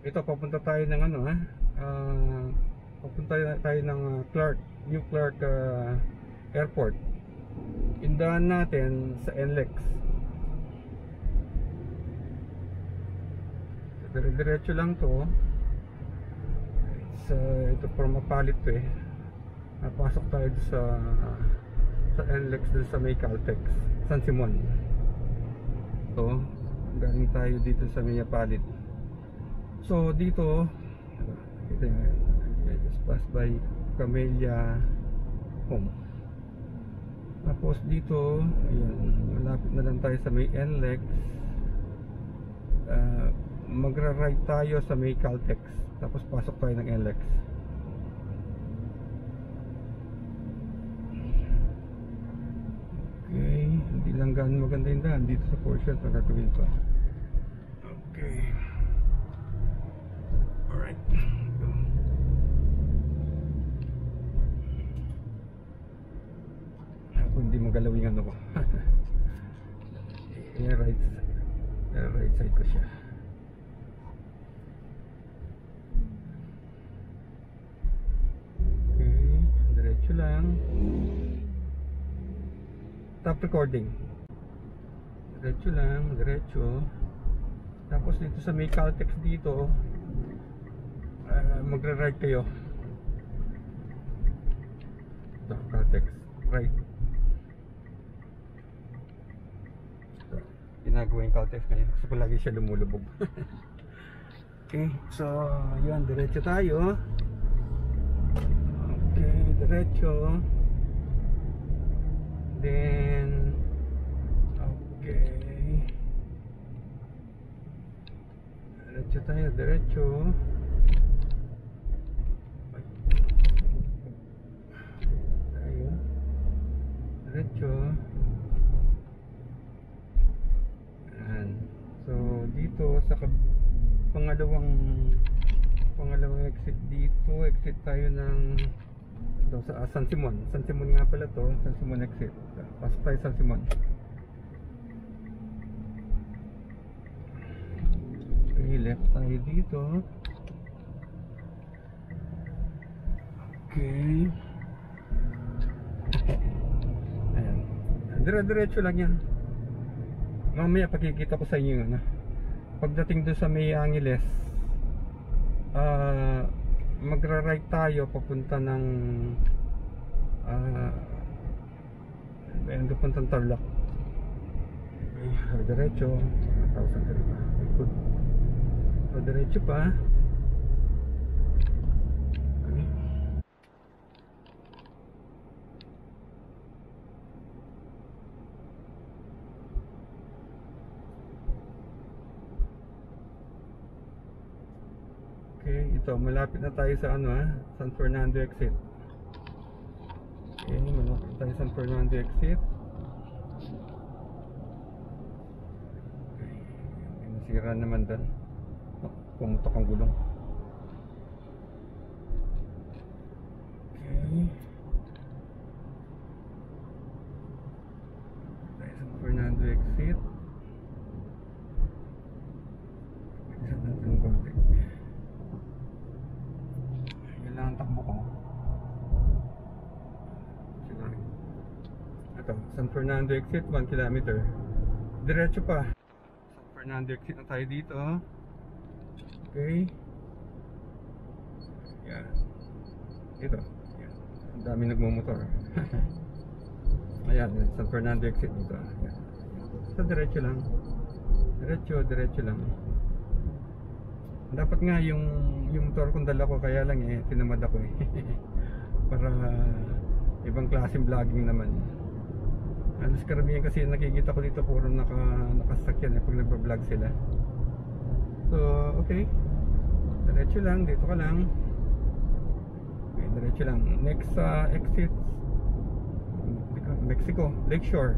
ito papunta tayo ng ano papunta tayo ng Clark, New Clark Airport. Indahan natin sa NLEX. Dire-diretso lang to. Ito from Mapalit to eh. Napasok tayo sa NLEX dun sa may Caltex, San Simon. So, galing tayo dito sa may Mapalit. So, dito ito, I just pass by Camellia Home. Tapos dito, ayan, malapit na lang tayo sa may NLEX. Magra-right tayo sa may Caltex, tapos pasok tayo ng NLEX. Okay, hindi lang gaano maganda yung daan dito sa portion, so gagawin pa. Okay, alright, go. Ako hindi magalaw yung ano ko. Right side ko siya. Diretso lang. Stop recording. Diretso lang, diretso. Tapos dito sa may Caltex dito, magre-right kayo. Ito, Caltex, right. Ito, ginagawa yung Caltex ngayon kasi palagi siya lumulubog. Okay, so yun, diretso tayo. Okay, diretso. Then okay, diretso tayo, diretso. Tayo, diretso. Ayan. So dito sa pangalawang exit dito, exit tayo ng ito, sa San Simon. San Simon nga pala to, San Simon exit. Pasok tayo San Simon. Okay, left tayo dito. Okay. Ayan. Dire-diretso lang yan. Mamaya pakikita ko sa inyo yung ano. Pagdating doon sa May Angeles, magra-right tayo papunta ng papuntang Tarlac. Okay, diretso 1,000 good. So diretso pa. Okay, ito malapit na tayo sa ano San Fernando exit. Okay, malapit tayo sa San Fernando exit. Okay, nasira naman doon. Pumutok ang gulong. Okay, tayo sa San Fernando exit. Isa natin ang konti. Kailangan takbo ko. Ito, San Fernando exit 1 kilometer. Diretso pa. San Fernando exit na tayo dito. Okay. Yan. Ito. Yan. Ang dami nagmumotor. Ayan, San Fernando exit dito. Yan. So diretso lang. Diretso lang. Dapat nga yung motor kong dala ko, kaya lang tinamad ako para ibang klaseng vlogging naman. Alas karamihan kasi nakikita ko dito puro nakasakyan pag nagpa-vlog sila. So okay, diretso lang, dito ka lang. Okay, diretso lang. Next exit Mexico, Lakeshore.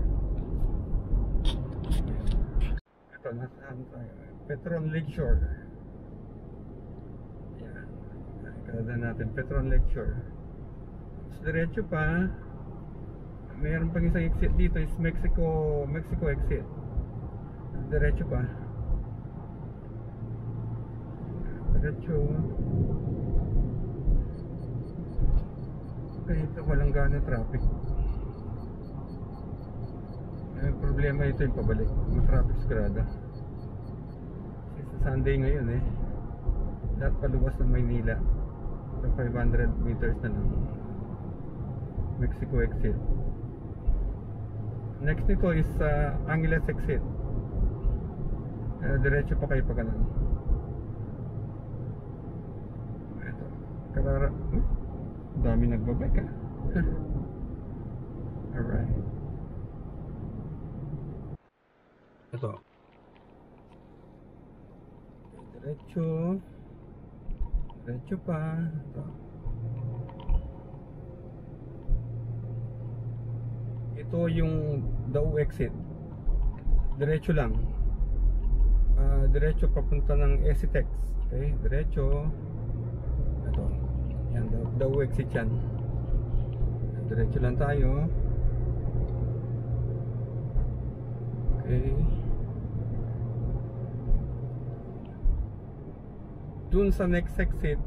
Ito, nasaan tayo? Petron Lakeshore. Kada natin, Petron Lakeshore. So, diretso pa. Mayroon pang isang exit dito is Mexico exit. Diretso pa. Diretso. Kahit walang gana traffic. Problema ito yung pabalik. Traffic sigurado. Kasi sa Sunday ngayon lahat paluwas ng Maynila. So 500 meters na lang Mexico exit. Next nito is Angeles exit. Diretso pa kayo pa ganun. Ito Carrara. Dami nagbabike Alright. Ito diretso pa ito yung Dao exit. Diretso lang, diretso papunta ng Esitex. Okay, diretso. Ito yan, Dao exit yan. Diretso lang tayo. Okay, dun sa next exit,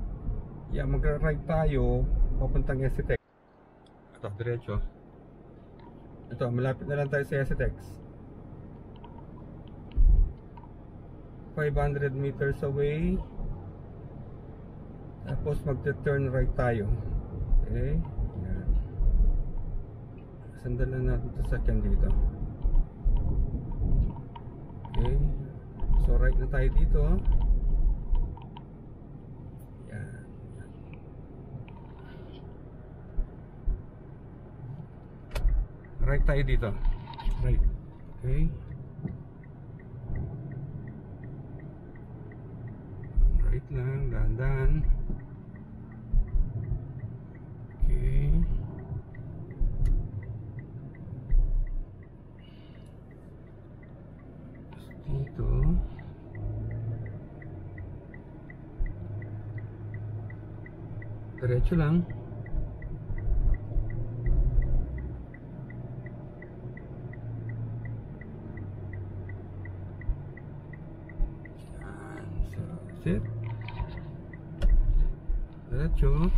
mag-right tayo papuntang Esitex. Ito, diretso. Ito, malapit na lang tayo sa Esitex. 500 meters away. Tapos magte-turn right tayo. Okay, yan. Sandalan natin ito sakyan dito. Okay, so right na tayo dito. Right tayo dito. Right. Okay. Right lang, dahan-dahan. Okay. Dito. Diretso lang. Sit. Diretso.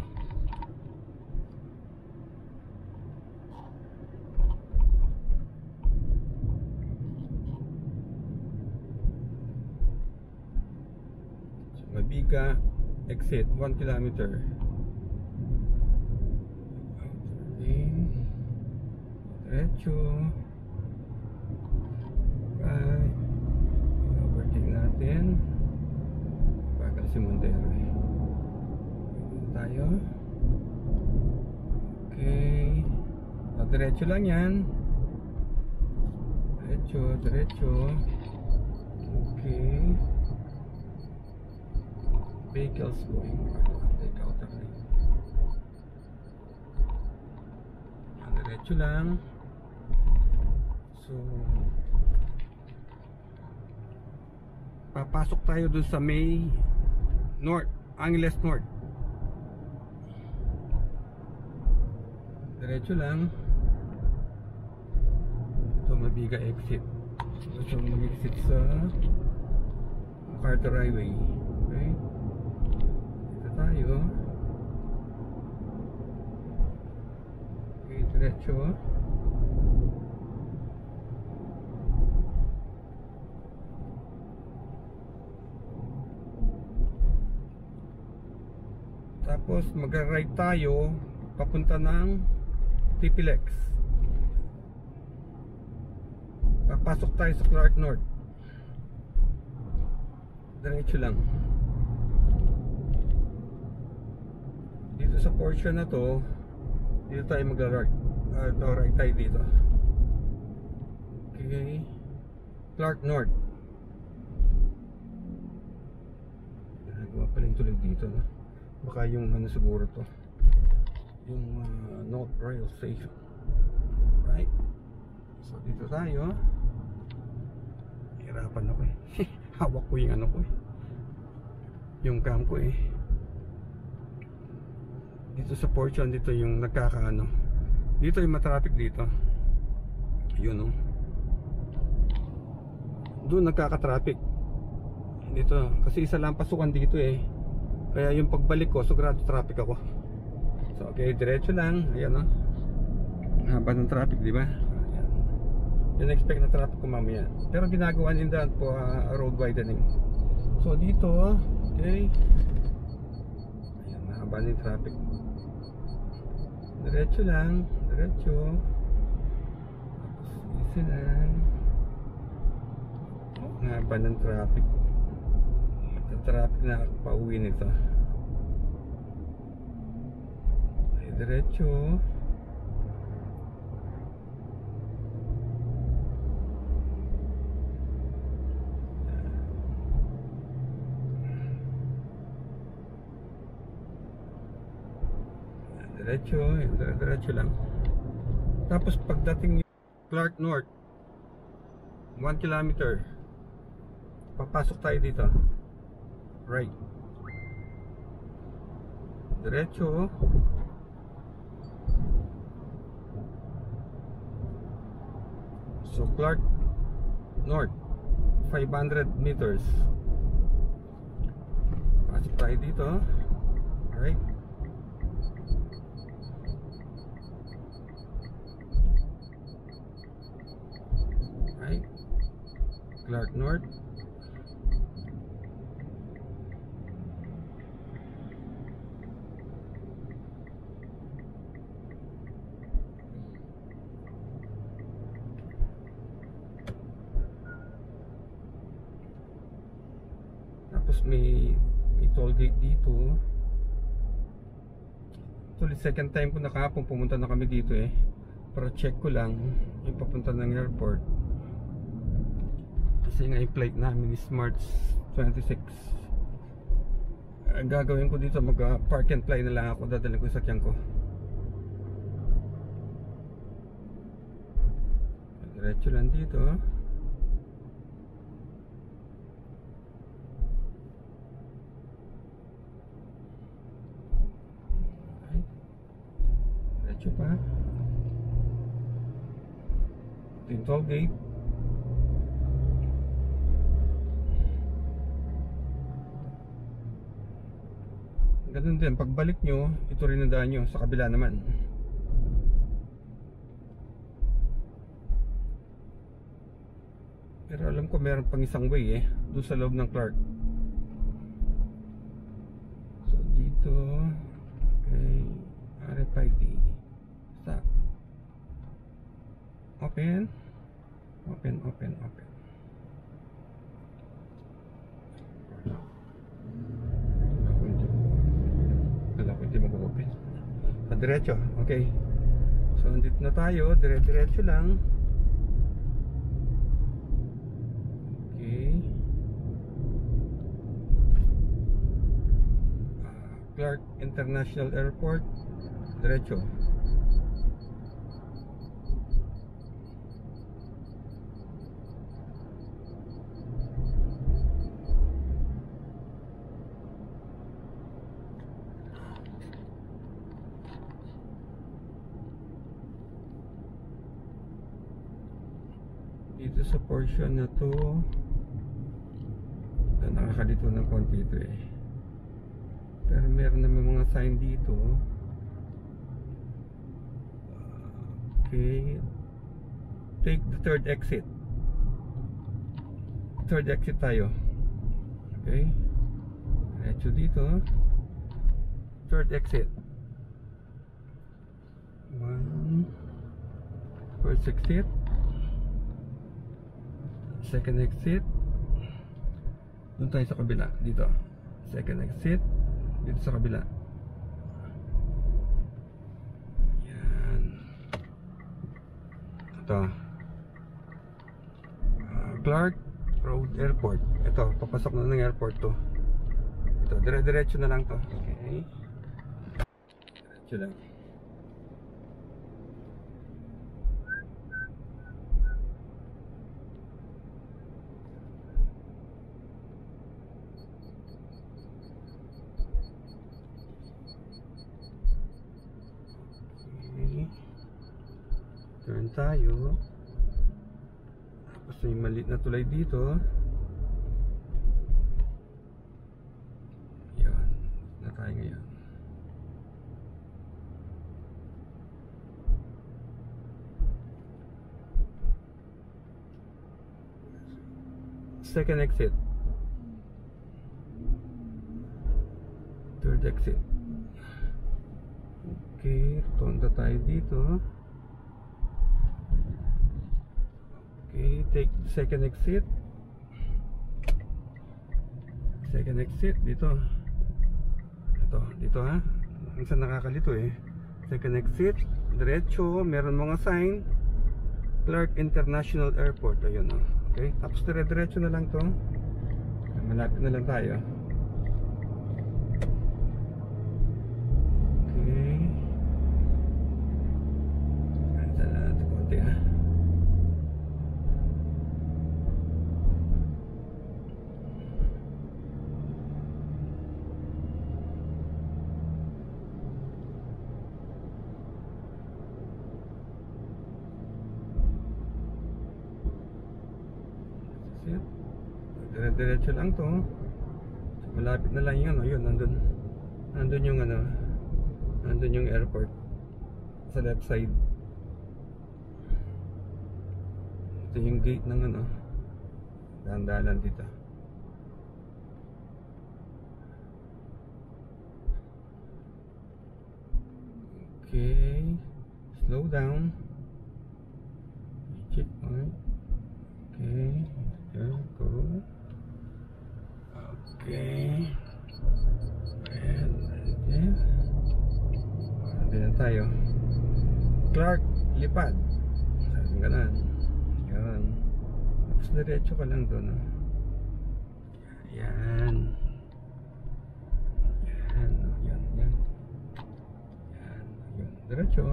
Mabiga exit 1 kilometer. Okay. Diretso. Right. Overtake natin. Si Montero tayo. Okay, diretso lang yan. Diretso. Okay, vehicles going. Take out the lane. Diretso lang. So papasok tayo dun sa May North, Angeles North. Diretso lang. Ito Mabiga exit. Ito mag-exit sa Carter Highway. Okay, dito tayo. Okay, diretso. Tapos mag-right tayo papunta ng TPLEX. Papasok tayo sa Clark North. Diretso lang. Dito sa portion na to, dito tayo mag-right. Right tayo dito. Okay, Clark North. Nagawa pala yung tuloy dito, no? Baka yung siguro to, yung North Rail Station. Right, so dito tayo. Hirapan ako hawak ko yung ko yung cam ko dito sa portion dito yung nagkakaano. Dito yung matraffic dito. Yun doon nagkaka-traffic dito kasi isa lang pasukan dito Kaya yung pagbalik ko, sigurado traffic ako. So okay, diretso lang. Ayan o. Haba ng traffic, di ba? Ayan. Yung expect na traffic ko mamaya. Pero ginagawa nila po road widening. So dito, okay. Ayan, haba ng traffic. Diretso lang, diretso. Tapos easy lang. Ang haba ng traffic. At traffic na pauwi nito. Okay, diretso. Diretso lang. Tapos pagdating Clark North 1 kilometer, papasok tayo dito, right, diretso. So Clark North 500 meters, pasok tayo dito, right. Clark North. Tapos may toll gate dito. Actually second time ko na kahapon pumunta na kami dito eh. Para check ko lang yung papunta ng airport. Kasi nga yung flight namin is March 26. Ang gagawin ko dito, mag park and fly na lang ako. Dadalhin ko yung sakyan ko. Diretso lang dito. Okay. Diretso pa. Ito yung toll gate. Ganun din, pagbalik nyo, ito rin ang daan nyo, sa kabila naman. Pero alam ko meron pang isang way eh, doon sa loob ng Clark. So dito, okay, RFID, stop. Open. Diretso, okay. So andito na tayo, diretso lang. Okay. Clark International Airport, diretso. Dito sa portion na to, nakakalito ng konti ito eh. Pero meron naman mga sign dito. Okay, take the third exit. Third exit tayo. Okay, diretso dito, third exit. First exit, second exit. Doon tayo sa kabila, dito. Second exit, dito sa kabila. Yan. Ito, Clark Road Airport. Ito, papasok na ng airport to. Ito, dire-diretso na lang to. Okay, diretso lang. Turn tayo. Tapos may maliit na tulay dito. Yan. tayo ngayon? Second exit. Third exit. Okay, tonda tayo dito. Okay, take second exit. Second exit dito. Dito ha. Ang saan nakakalito eh. Second exit, diretso, meron mga sign. Clark International Airport, ayun oh. Okay, tapos diretso na lang to. Malapit na lang tayo. Okay. Ito na natin konti ha. Diretso lang to. Malapit na lang yun, yun, nandun yung ano, nandun yung airport sa left side. Ito yung gate ng ano, dahan-dahan dito. Okay, slow down. Checkpoint. Okay, there go. Okay. And then na tayo. Clark, lipad. Sabi ka na. Yan. Tapos diretso ka lang doon. Yan. Yan. Yan. Yan. Yan. Yan. Diretso.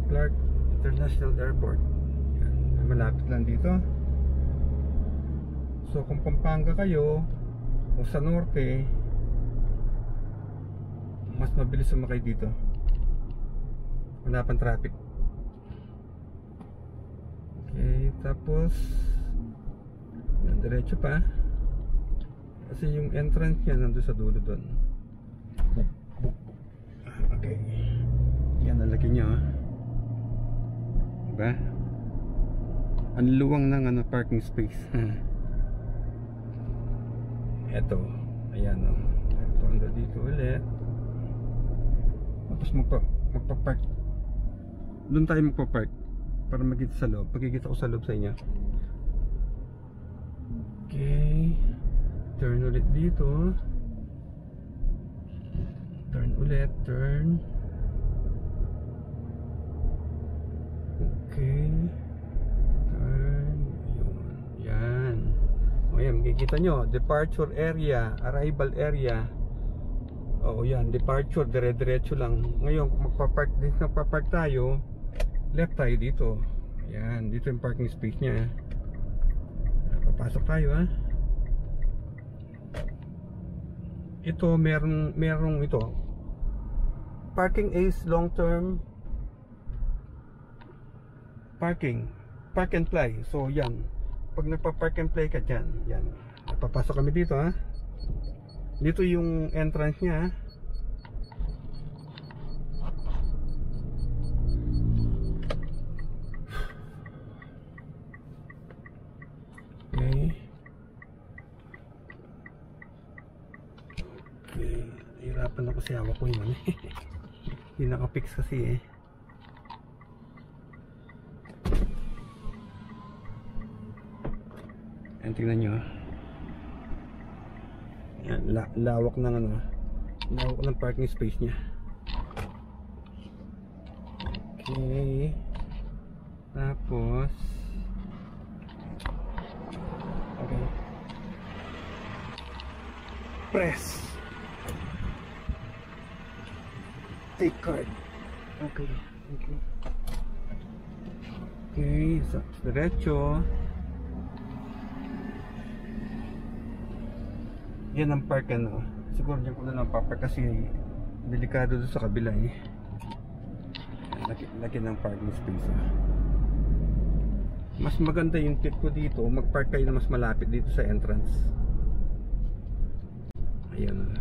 Clark International Airport. Yan. Malapit lang dito. So kung Pampanga kayo o sa norte, mas mabilis sumakay dito. Wala pang traffic. Okay, tapos yan, diretso pa. Kasi yung entrance niya nandun sa dulo doon. Okay. Yan, nalaki niya. Diba? Ang luwang ng ano, parking space. Eto, ayan o. Ito, ando dito ulit. Tapos magpa-park. Doon tayo magpa-park para magkita sa loob. Pagkikita ko sa loob sa inyo. Okay. Turn ulit dito. Turn ulit, turn. Okay. Turn. Yan. O yan, makikita nyo, departure area, arrival area. O yan, departure, dire-diretso lang. Ngayon, kung magpapark tayo, left tayo dito. Yan, dito yung parking space nya. Papasok tayo ha. Ito, merong ito. Parking is long term parking. Park and fly. So yan. Pag nagpa-park and play ka dyan, yan. Papasok kami dito ha. Dito yung entrance nya. Okay. Okay. Hirapan ako kasi hawak ko yun. Hindi naka-fix kasi eh. Ayan, tingnan nyo. Ayan, lawak ng ano, lawak ng parking space nya. Okay. Tapos okay. Press. Take card. Okay. Okay. Okay, so diretso. Yan ang park ano. Siguro dyan ko na lang papark kasi delikado doon sa kabila eh. Laki ng parking space Mas maganda yung tip ko dito, magpark kayo na mas malapit dito sa entrance. Ayan.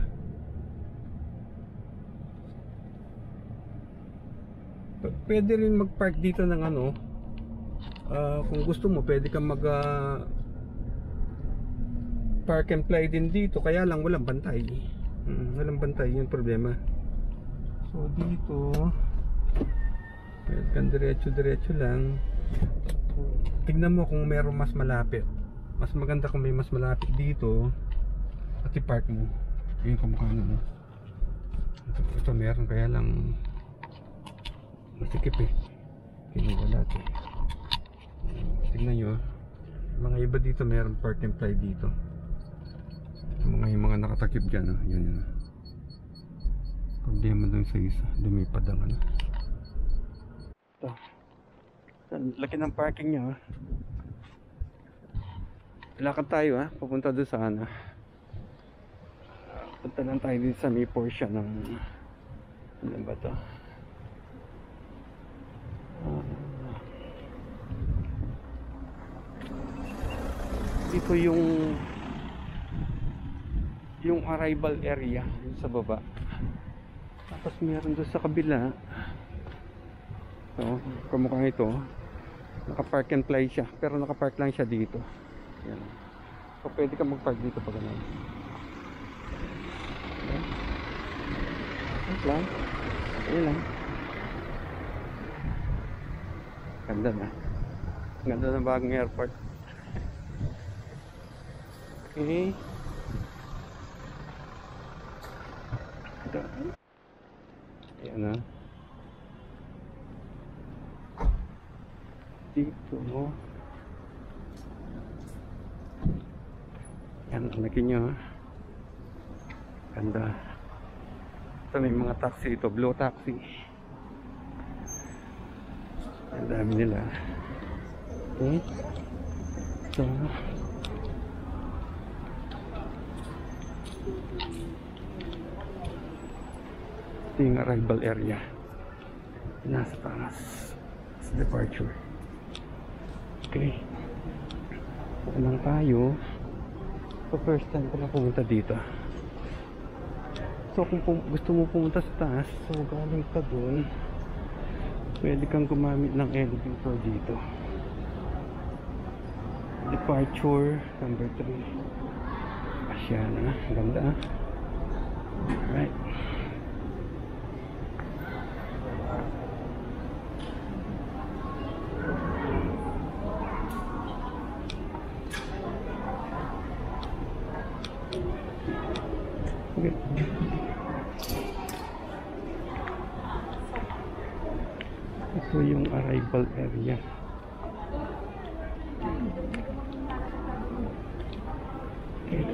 pwede rin mag-park dito ng ano, kung gusto mo pwede kang mag park and play din dito, kaya lang walang bantay. Walang bantay, yung problema. So dito pwede kang diretso lang. Tignan mo kung meron mas malapit. Mas maganda kung may mas malapit dito at i-park mo. Yun kung mukha ito meron, kaya lang masikip eh. Wala ito. Tignan nyo, mga iba dito meron park and play dito. Yung mga nakatakip dyan, yun. Problema dun sa isa, lumipad ang ano. Ito, laki ng parking nyo. Lakad tayo papunta doon sa ano. Punta lang tayo dito sa may portion ng ano ba to? Dito yung arrival area sa baba. Tapos meron doon sa kabila. So, kamukha ito. Naka-park and play siya, pero naka-park lang siya dito. Yan. So pwede ka mag-park dito pag ganun. Lang. Ayun lang. Ganda na. Ganda ng bagong airport. Okay. Ito. Ayan na. Dito mo. Yan, ang laki nyo. Ganda. Ito may mga taxi ito, blue taxi. Ang dami nila. Okay. So ito yung arrival area. Nasa taas sa departure. Okay. Lang tayo. So first time ko na pumunta dito. So kung gusto mo pumunta sa taas, so galing ka dun, pwede kang gumamit ng elevator dito. Departure number 3. Asya na, ganda. Alright. Okay. Ito yung arrival area. Okay.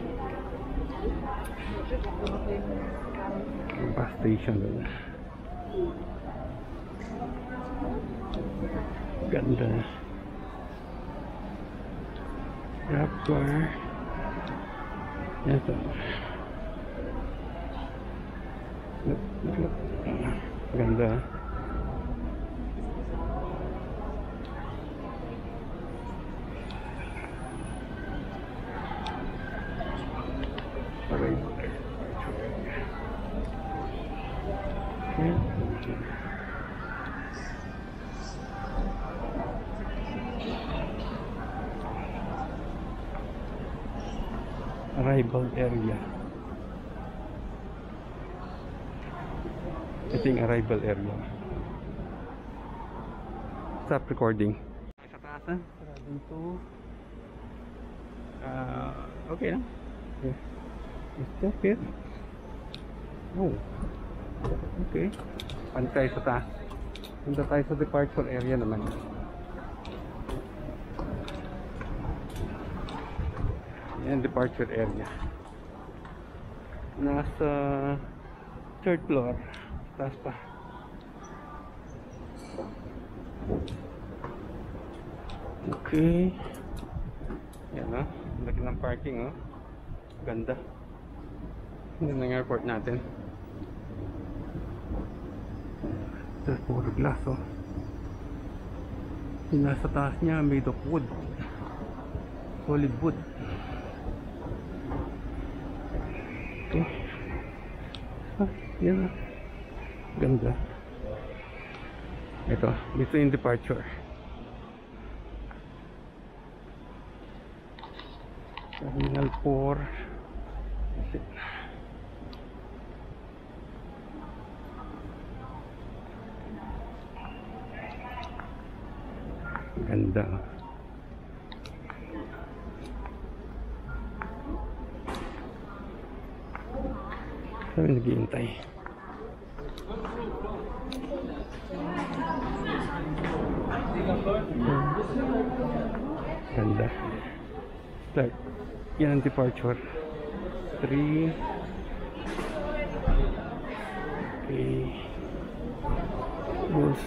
Bus station doon. Ganda. Grab car. Ito. Look. Ganda. Arrival area. Ito yung arrival area. Stop recording. Sa taas na. Dito. Okay lang. It's okay. Oh. Okay. Pantay sa taas. Punta tayo sa departure area naman. Yan, departure area. Nasa third floor. Taas pa. Okay. Yan o. Laki ng parking o. Ganda. Yan ang airport natin. Ito puro glass o. Yung nasa taas niya made of wood. Solid wood. Okay. Yan o. Ganda. Ito, dito yung departure. Terminal 4. Ganda. Kami naghihintay. Ganda. Start. Yan ang departure. 3. Okay. Yes.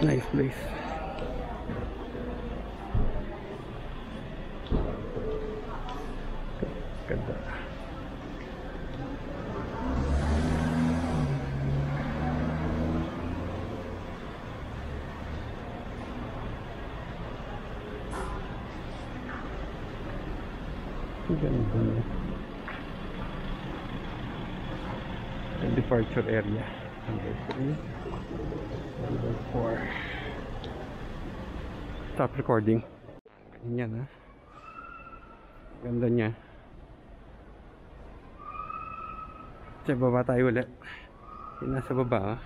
Nice place. Ganda. Ganda. The departure area. Number 3. Number 4. Stop recording. Ganyan ha. Ganda niya. Sa baba tayo ulit. Yung nasa baba.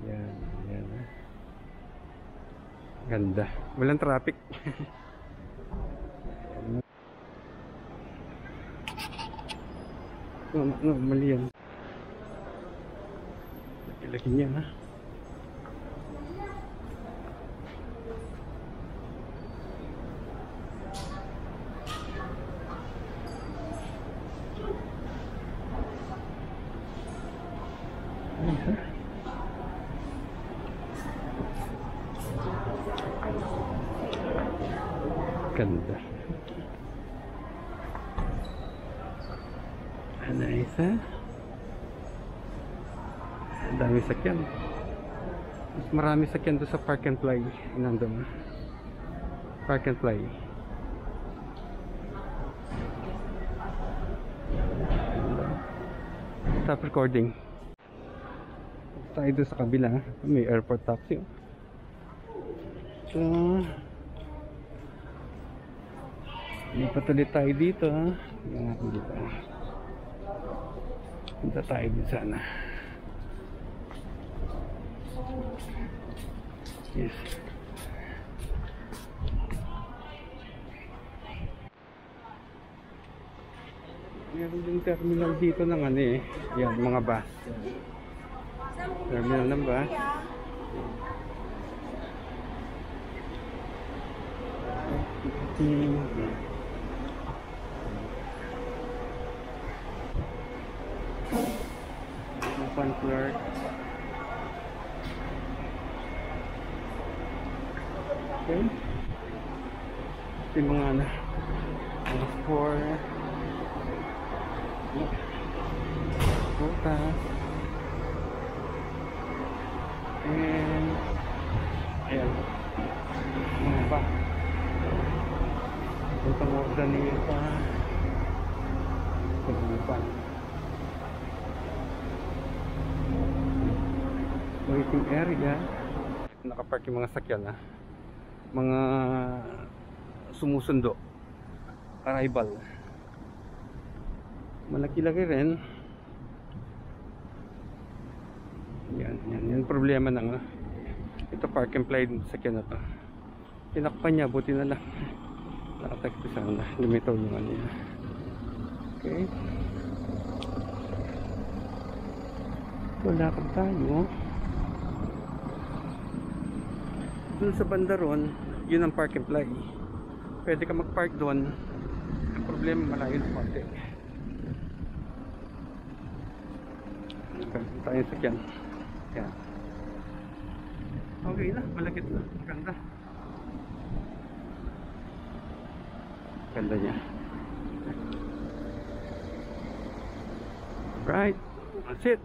Yan. Yan ha. Ganda. Walang traffic. No, mali yan. Laki niya ha. Ganda. Nice ha. Ang dami sakyan. Mas marami sakyan doon sa Park and Fly. Nandun. Park and Fly. Stop recording. Tayo doon sa kabila. May airport taxi. So, patuloy tayo dito. Tingnan natin dito. Punta tayo din sana. Yes. Meron din terminal dito ng ano eh. Yan, mga bus. Terminal ng bus. Open clerk. Okay. Ito yung mga ano. Mga for bukas. And ayan. Mga ba? Ito mo ganito pa. Pagbupan. Waiting area. Nakapark yung mga sakyan ha. Mga sumusundo. Arrival. Malaki-laki rin. Yan. Yung problema ng ito Park and Fly sakyan na to. Tinakpan niya, buti na lang. Nakatagpo sana. Lumitaw yung ano yan. Okay. Wala ka tayo. Doon sa bandaron, yun ang Park and Fly. Pwede ka mag-park doon. Ang problema, malayo na konti. Tayo sakyan. Yan. Okay na, malagit na. Ganda. Ganda niya. Right, that's it.